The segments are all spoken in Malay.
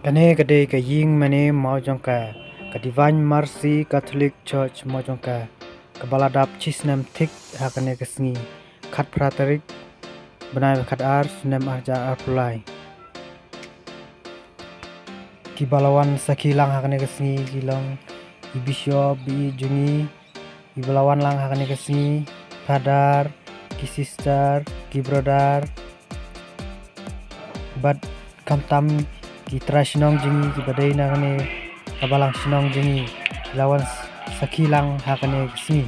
Kane kade ka ying mane maujongka ka Divine Mercy Catholic Church maujongka ka baladap chisnam thik hakane ka sngi khat praterik benai khat ar sunem arja arpulai ki balawan sakhi lang hakane ka sngi kilong i bishop bi jungi i balawan lang hakane ka sngi father ki sister ki brother but kamtam ki trashnong jingi ki badai na kane kabalang sinong jingi lawan sakilang hakane sini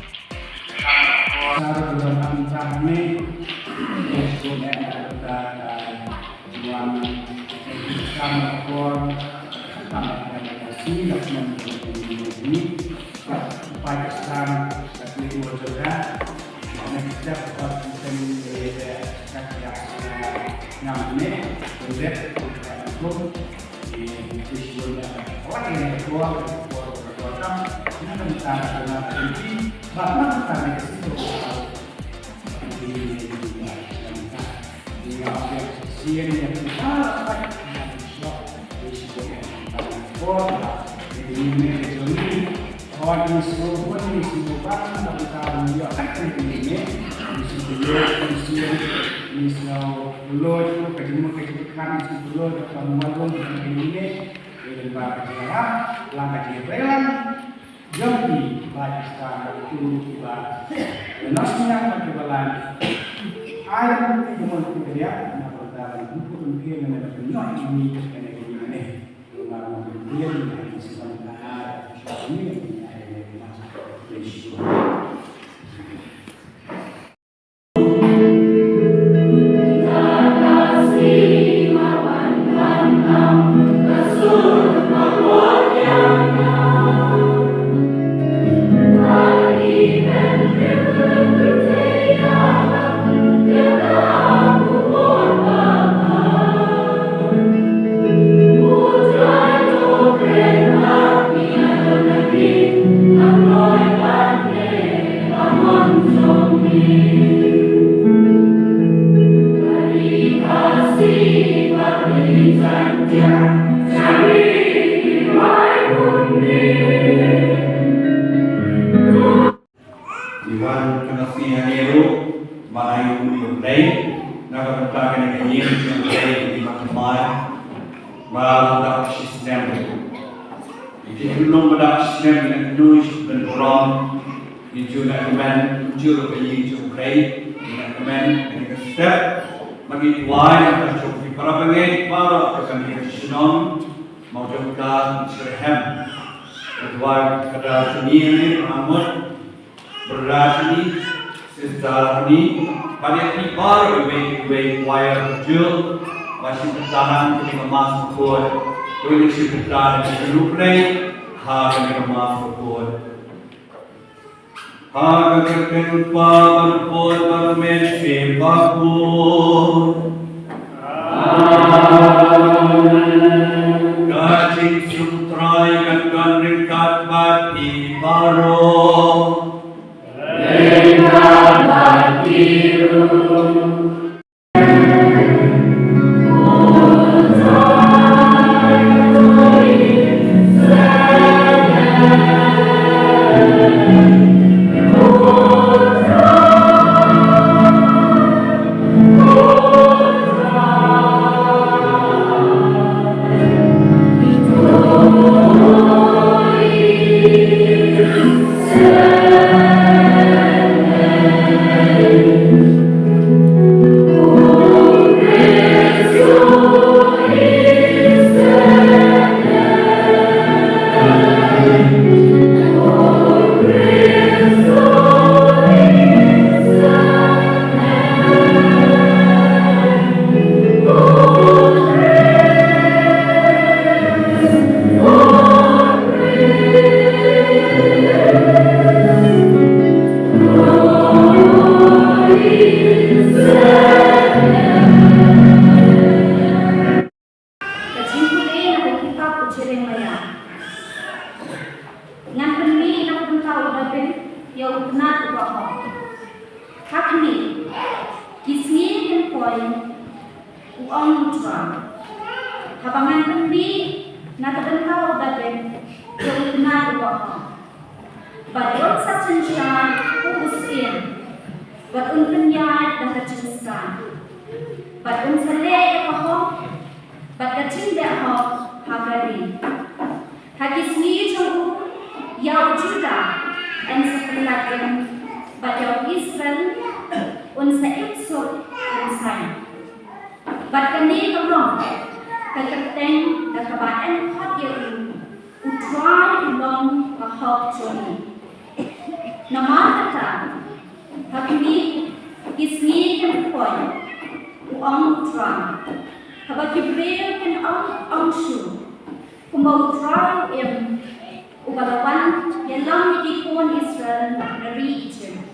Habangan pendi nakabentaw dapat yung nagawa ko. Badot sa sunshine, uusin. Badun kanyay nakachiskan. Badun sa le'e ako, badkachinde ako hagari. Hagisni yung yaw Juda, and sa palagan, badyaw Israel, unsa iksot unsan. Badkani kamong, kakateng nakabaan hot yung utray long mahok journey. Namatata, hakimi gisni kan poy, uang utray. Habag Hebreo kan ang shu, kumbautray im ubalawan yalang ikon Israel na region.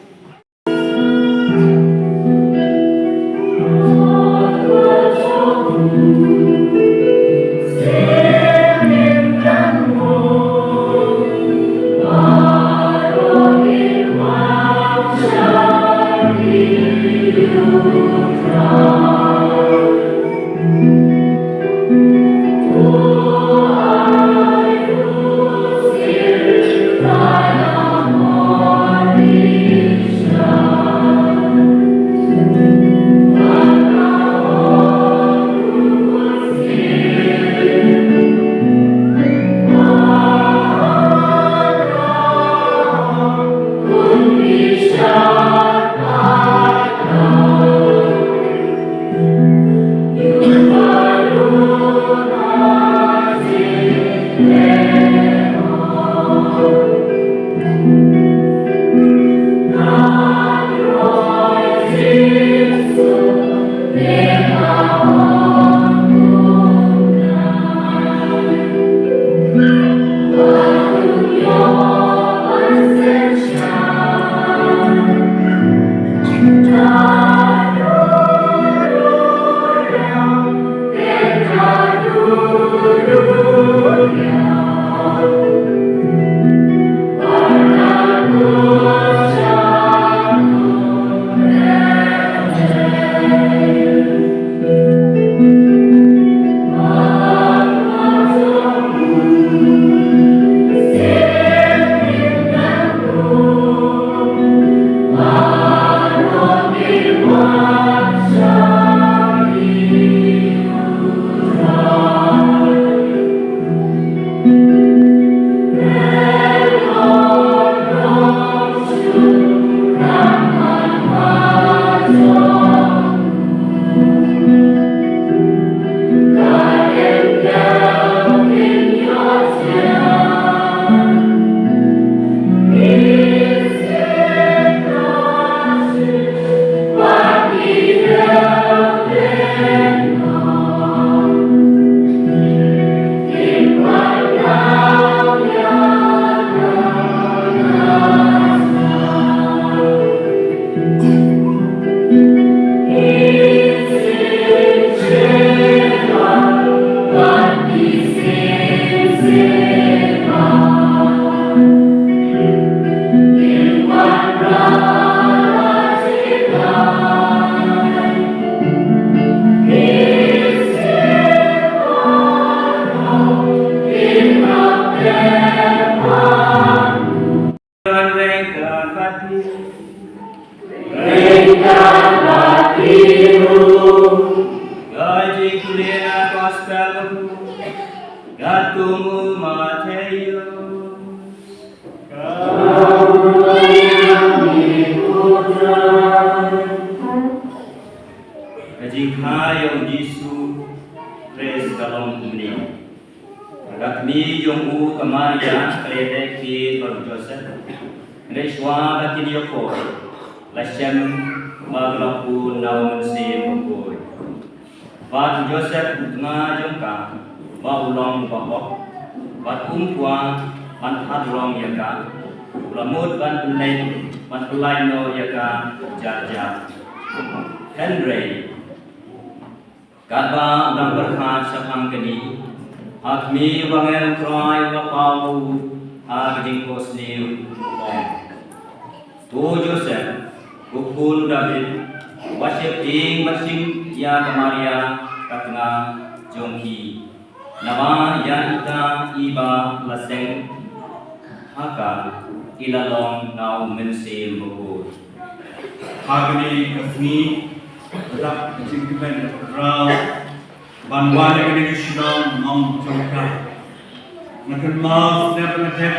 Gatumu Mateo Kajingkayong Jisu Pres kalong kumni Rakmi yung u kamaya Kredek ki Lord Joseph Reshwa batin yoko Lasyam maglapu naun si mungkoy Pat Joseph ngajong ka Maulong bahok Pat umkwa Manthadrong yaka Lamut ban peneng Mantulayno yaka Jarja Henry Kata udang berkat sapang kini Hakmi bangen troy wapau Aging kosniu Tu Joseph Kukul David Wasyip ting masing ya kemaria Katna jonghi Nawa yanta iba laseng haka ilalong nau mensil bukut. Hagani kasni tetap kecil-kecil berau bantuan yang kita sedang mau coba. Nakan mau setiap macam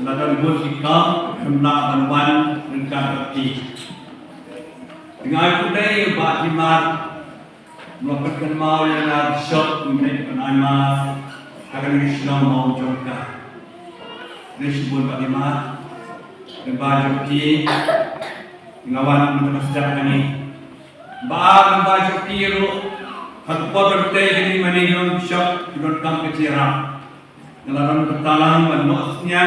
nakan buat kita kena bantuan dengan bukti. Dengan aku ni bahagian melakukan mau yang ada shot untuk penaimas akan kita sedang mau coba. Ini sebuah bahagian dan bukti. Ngawan untuk sejak ini, bahan baca tiru, hak bertanya ini meninggal syok tidak kam kecira, ngelaran bertalang dan maksudnya,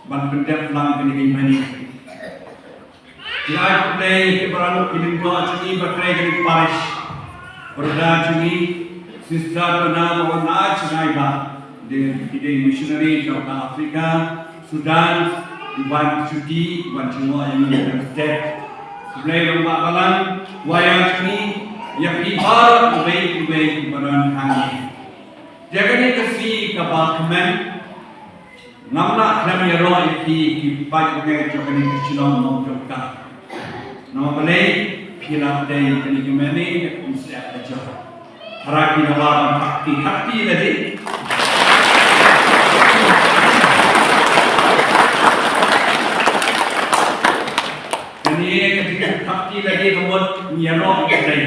ban pendek lang kini ini. Jika bertanya keberadaan ini doa ini bertanya kini Paris, berada ini sisa bernama warna Cina di missionary South Africa, Sudan. Iban cuti, iban semua yang ada step. Sebelah rumah balan, wayang ini yang ibarat lebih badan kami. Jaga ni kasih kapal kemen, nampak kami roh yang baik bagai jaga ni kecilon mau jaga. Nama balai pilih dari kini kemeni mesti ada jaga. Harap kita lawan hati tadi. Tapi lagi kemudian nyerok kedai.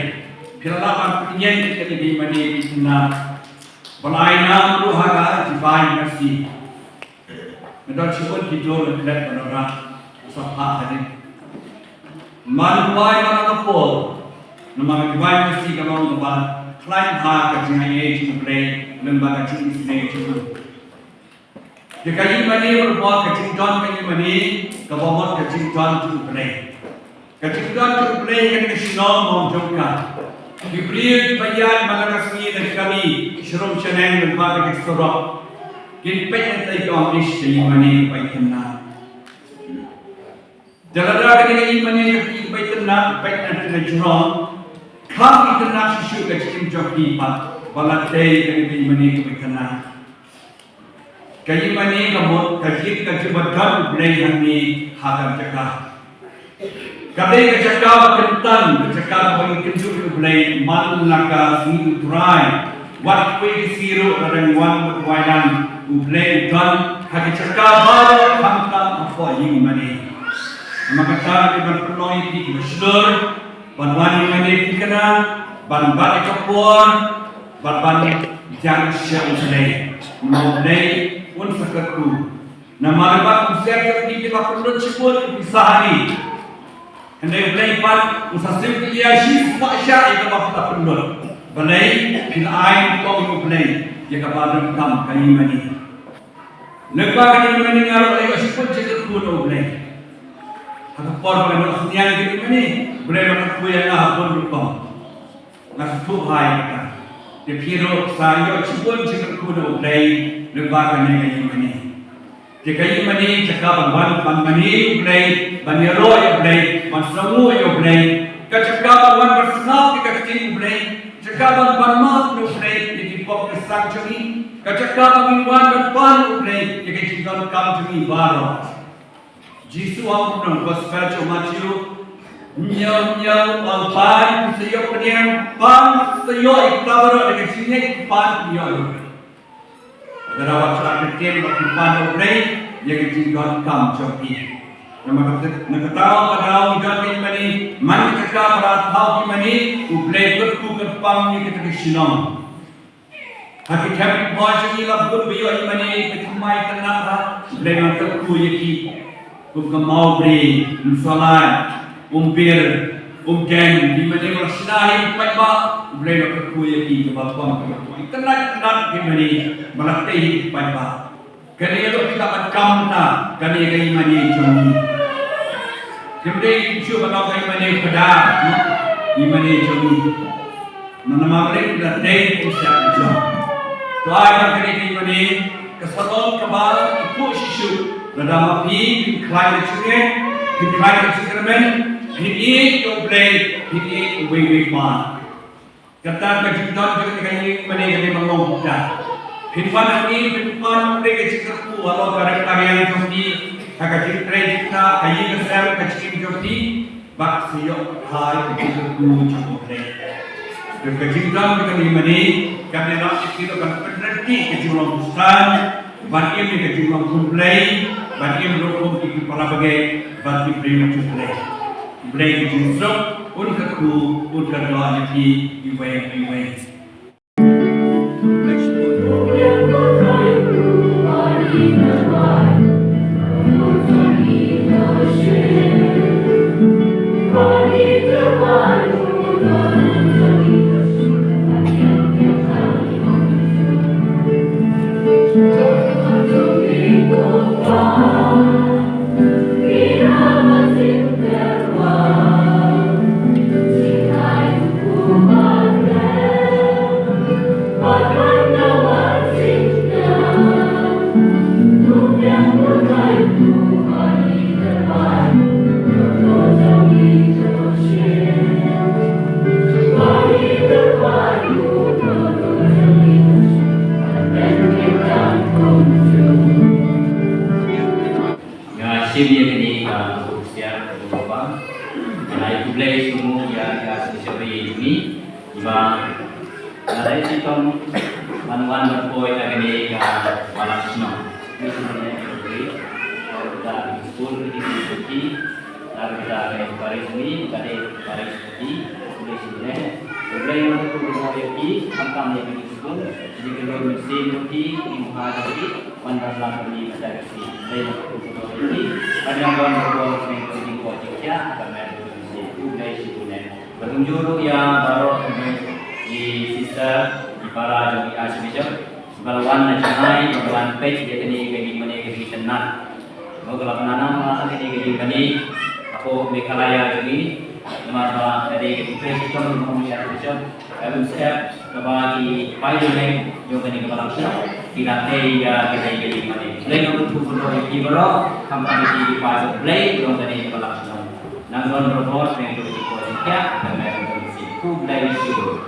Kerana penyen kita di mana di sana. Belaina luhaga divine mercy. Menurut syukur kita lepas menurut sahah hari. Manuai mana kapol. Nama divine mercy kalau lepas klaim hak kejengai cumple lembaga cumple cumple. Jika ini mana berbuat kecington kini mana kebomot kecington cumple. Ketika terpilih ke nasional menunjukkan diberi bayan malakasmi dan kami serum seneng lembaga ekstror kini pengen tay komis di mana baik tenang jalan-jalan dengan iman yang baik tenang baik nanti nasional kami tenang susu kecil joki pak balatai dengan iman yang baik tenang kaya iman yang kamu kajib badan boleh kami hadap cakap. Kadai kecakap kentan, kecakap bagi kentur kebelah malu naka sini turai, wat kue siru dan wan berwaidan, ubelah dan hak kecakap baru hantam apa yang mana. Maka kita berpenuh di masyarakat, bantuan yang mana dikena, bantuan ekspor, bantuan jangan siapa mulai pun sekertu. Nama lebat usia kita perlu cepat pisah ini. Hendak belai pat musasib kiashi pasha ika bapa pendor. Belai pil ain kau belai jika pada kam kami mani. Lepas kami mani ngaruh lagi sepuluh cekut kuno belai. Aku por pada maksudnya kami mani belai makan kue yang pun lupa. Nasi tu hai kita. Dipiro saya sepuluh cekut kuno belai lepas kami mani. Jika ini mani cakap ban mani belai baniro yang belai masamu yang belai kecakap ban bersenap di kecil belai cakap ban mat yang belai di pop kesang cumi kecakap ban berpan belai di kecil kam cumi baru Jisu aku gospel cuma ciu nyau alpan seyo penian pan seyo iktabro di kecilnya pan nyau Darawat cerita kecil bagi pandu play yang dijual kam coki. Nama ketahu pada ujian ini mani, mana cakap pada tahu mani, uplay berku kerpang ni kita kesinam. Hati kami baca ni lah pun biar mani ketumai kenapa, uplay nak ku yaki, kemau beri, salat, umpir, gen, di mana bersenai baik-baik, uplay nak ku yaki kebapang kebapang. Kenal di mana melatih baik-baik. Kerana itu kita akan kamna, kerana ini mana jombi. Kemudian cuba kau kau mana pedar, mana jombi. Nama mereka melatih usaha jom. Doa kerana ini mana kesatuan kebal itu sisu. Dalam api climate change, climate experiment, ini oblay, ini wing-wing man. Kata kejutan juga kami mengenai mengomda. Pinpan ini pinpan mereka cikgu walau karya joki agak cikta kayi kesal kecil joki bak siok hai cikgu cukup deh. Kejutan kami mengenai kami nak itu kan pengerti kejutan besar. Bagi ini kejutan kumplay, bagi merokok itu para bagai bagi beri kumplay. Blake Jungsok, unkaku, unkadwa lagi, iway. Sini ini usia berubah. Nah itu beli semua ya sesuai ini. Iba ada itu kan manuan berpoin lagi ni malam semua. Ini sebenarnya beli. Kalau kita school di Suki, lalu kita ke Paris ini, kita di Paris Suki, beli sebenarnya. Beli yang itu kita pergi, angkam yang di school. Jadi kalau mesin Suki, imah Suki, pandang lagi ada si. Beli ini panjang berbuat mengikuti kualitasnya karena itu dari situnya berkunjung ya baru di sister di para juri archbishop balawan nasional balawan page jadi ini gini gini tenang kalau penanam merasa gini aku Mekalaya jadi nama dari presiden Muhammad Archbishop kami siap bagi payung juga nih kepala tidak ya kita gini Blake untuk foto di bawah, kampanye di pasar Blake dong tadi pelaksanaan. Nanggon robot yang itu kualitasnya dan mereka itu Blake itu.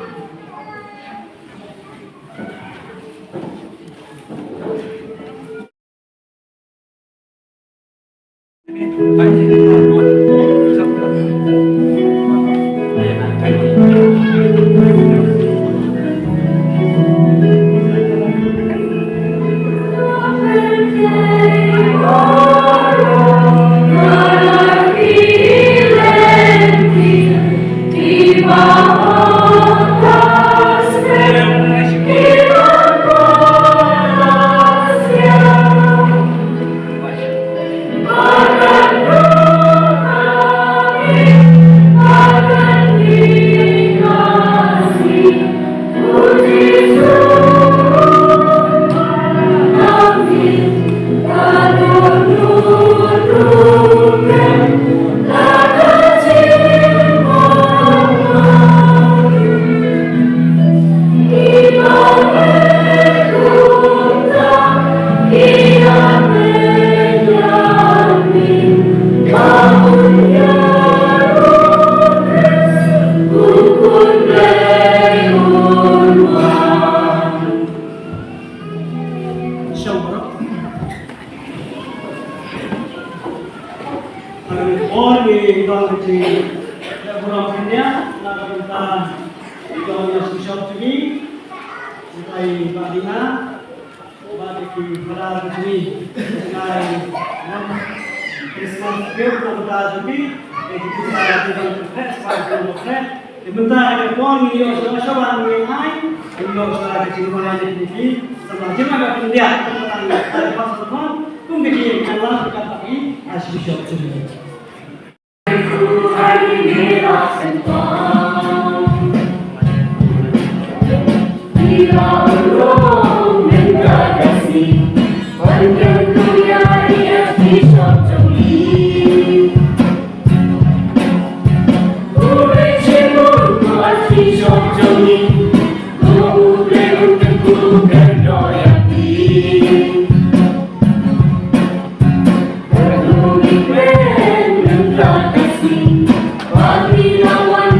One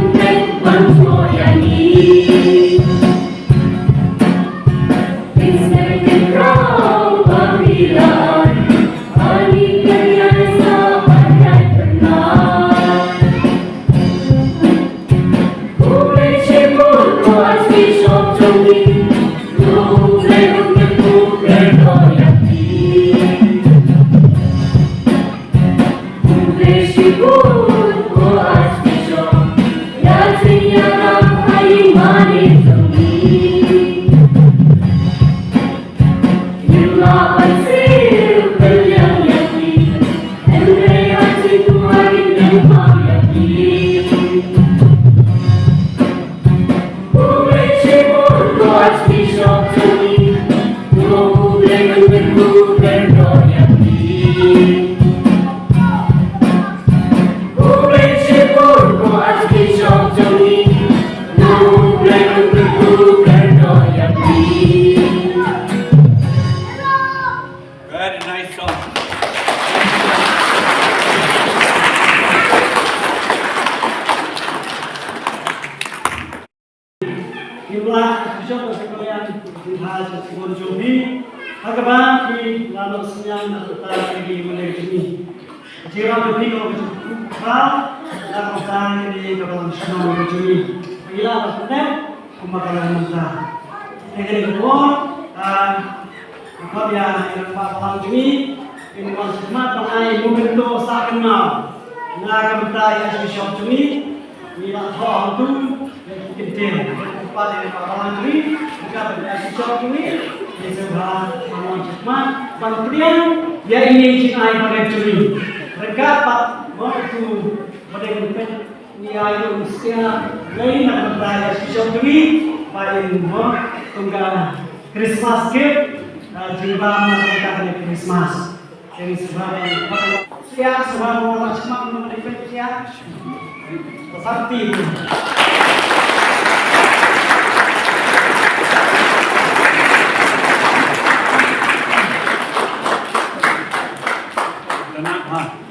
Tuhan Tuhan Jomi, agama di lalu senyum kita di mulai ini. Jika Jomi kalau kita lakukan di dalam senang Jomi, bila maksudnya pembakaran kita. Yang kedua, apa dia Pak Jomi ini maksudnya mengenai momentum saat kenal. Nah, kita yang Bishop Jomi, bila tahu itu penting. Pada Pak Jomi, jika Bishop Jomi, ini sebuah hikmat. Kemudian dia ini cintai pada Jomi. Mereka waktu mereka dia itu usia lain nak berada Bishop Jomi, pada tunggal Christmas gift, jika mereka ada Christmas. Jadi sebuah siap sebuah orang cuma menerima siap seperti itu. Kenapa?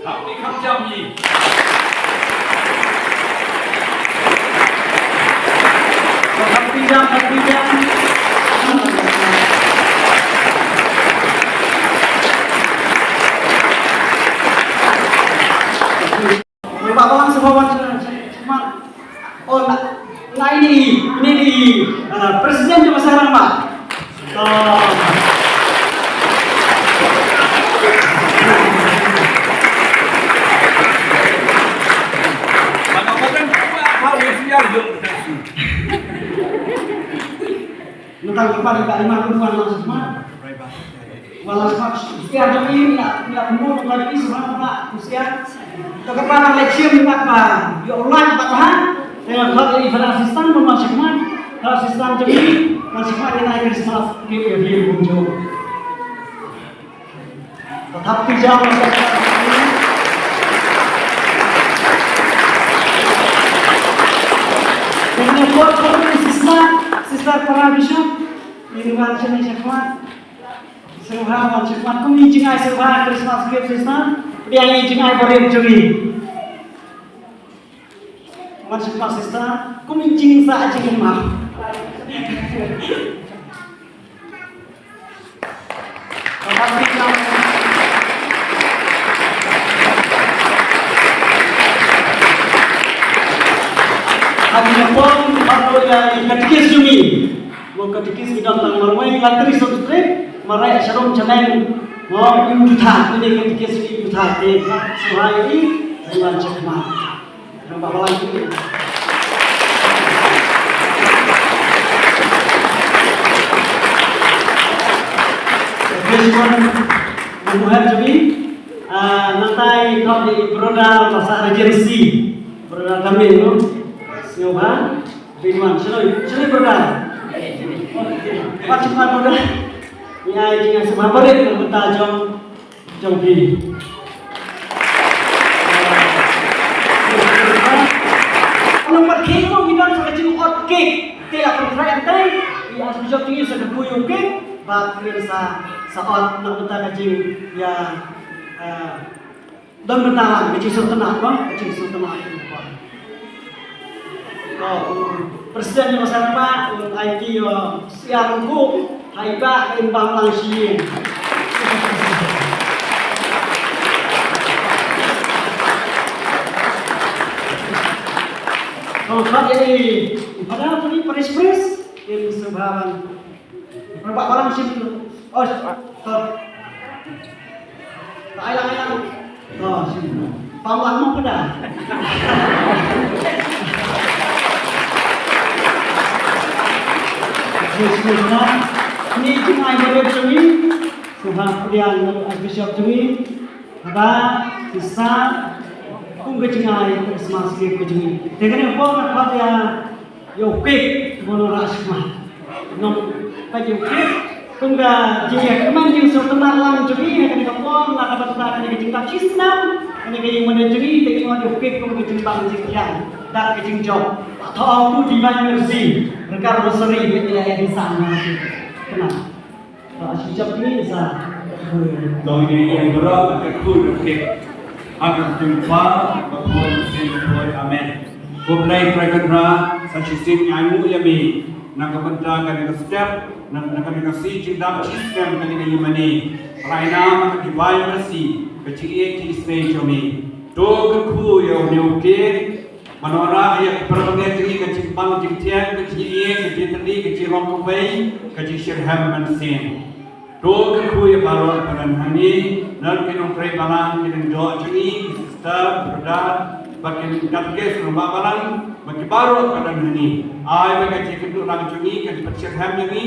Tapi kami Tidak. Bapak semua cuma nah ini di presiden juga sekarang Pak. Tentang kepada kalimat Tuhan langsung semua. Walau usia jam ini tidak umur lagi semua Pak usia. Kepada leksium apa? Ya Allah Tuhan. Dengan hal ini pada asisten memasukkan asisten jam ini masukkan di naik Christmas dia muncul. Tetapi jangan dengan buat Sister para bishop ini macam ni cakap seruhan macam mana kami jingai seruhan Christmas gift sister dia ini jingai beri juri macam mana sister kami jing saja jing mah pun kalau yang ketikis jumi, mau ketikis kita tentang marwai lantri subscribe, marai syarom jangan mau imutah ini ketikis imutah deh, semua ini dengan cekmat, nampak lagi. Kemudian membuat jumi, nanti kau di produk masa agensi, produk kami itu. Nyoba, Ridwan, sini berada. Macam mana berada? Ya, jika semua beri kita jom bi. Nomor kilo kita sudah cukup oke. Tidak percaya teh, ya sudah tinggi sudah kuyuk ke. Bak kirsa saat nak kita kecil ya dan bertahan kecil sultanah bang, kecil sultanah. Presiden masyarakat IT siar hukum haiba imbang langsung. Kalau jadi padahal tadi pres yang sebahan berapa orang sih oh tak hilang oh sih pawang mau pada ini cuma yang berjumi, Tuhan kemudian Bishop jumi, apa sisa pun kecengai Christmas ke jumi. Dengan apa nak dia yopik menolak semua. Nom pagi yopik, tunggu jika kemanjung setelah lang jumi, dengan apa nak dapat kita dengan cinta Islam, dengan yang mana jumi, dengan yopik pun kecinta sekian dan kecinjau. Tahu tu di mana mersi, mereka berseri dia yang di sana. Kenapa? Kalau sejak ini bisa. Dong ini yang berat akan kudu ke akan jumpa berkumpul. Amin. Bublay Prakadra, Sachisim Yamu Yami, Nakapanta Kanaka Nakanakasi Chindam Chisnam Kanaka Yimani, Raina Divine Mercy, Kachi Isne Chomi, Toku Yo Nuke, Manora Yak Permanently Kachipang Jitian, Kachi, Kachitali, Kachirong Way, Kachi Shirham and Sin. Toku Ya Baron Panhani, Nurkin Pray Balan, Kirin Georgie, Sister, Brother. Bakin katges rumah balang bagi baru pada hari ay bagi cikgu tu lang cumi kan percaya ham ini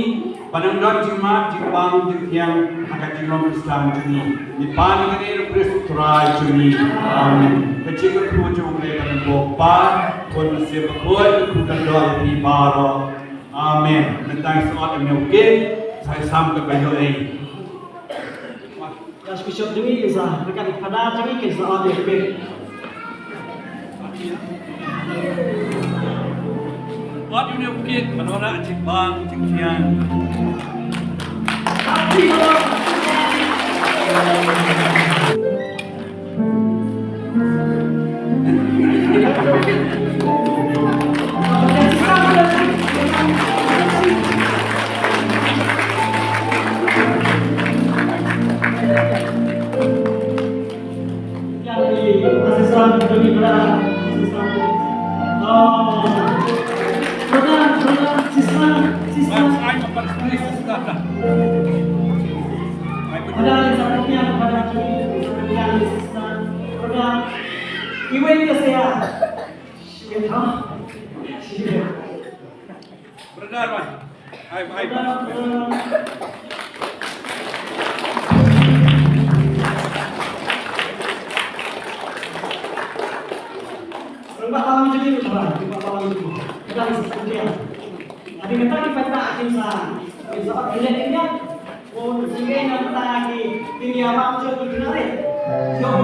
padang dot cuma cikbang yang akan cikrom Islam cumi di pan ini repress try cumi amin kecil tu cuma lepas bopa pun masih berkuat bukan doa di baru amin tentang soal yang oke saya sampai baju ini Archbishop Dewi Isa berkat kepada Dewi Isa ada lebih. What you know, kid, Manora, Chipang, Chikian. Yang di asisten Dewi berada. Tapi kita kita insan, insan ini oh sehingga yang tadi ini apa macam itu benar ya? Jauh,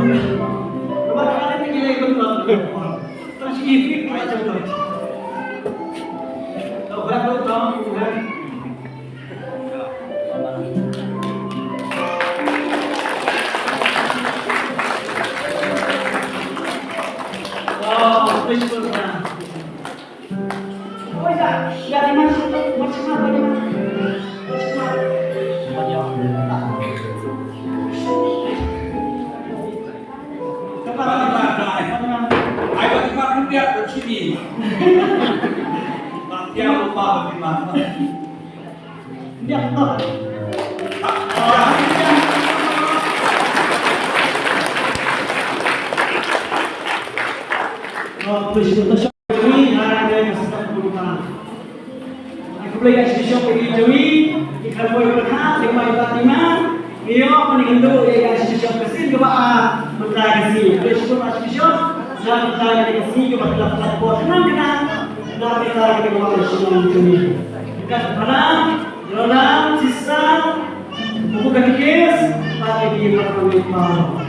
rumah kalian ini gila itu betul. Terus ini macam itu. Tahu berapa tahun kan? Oh, betul kan? Oh ya, dari macam mana? Dia bersini. Dia lupa bagaimana. Dia tak. Oh, Archbishop Dewi ada yang sedang berusaha. Aku beli Archbishop Dewi, ikan boy berhak, lima Fatima, dia meninggal ya Archbishop kesin ke bawah, mentah kesin. Archbishop dan kita dikasih kepada dapat buat kenang-kenang dan kita kepada semua ini. Dekat mana, Yonan, Sisa, bukan kes, tapi di mana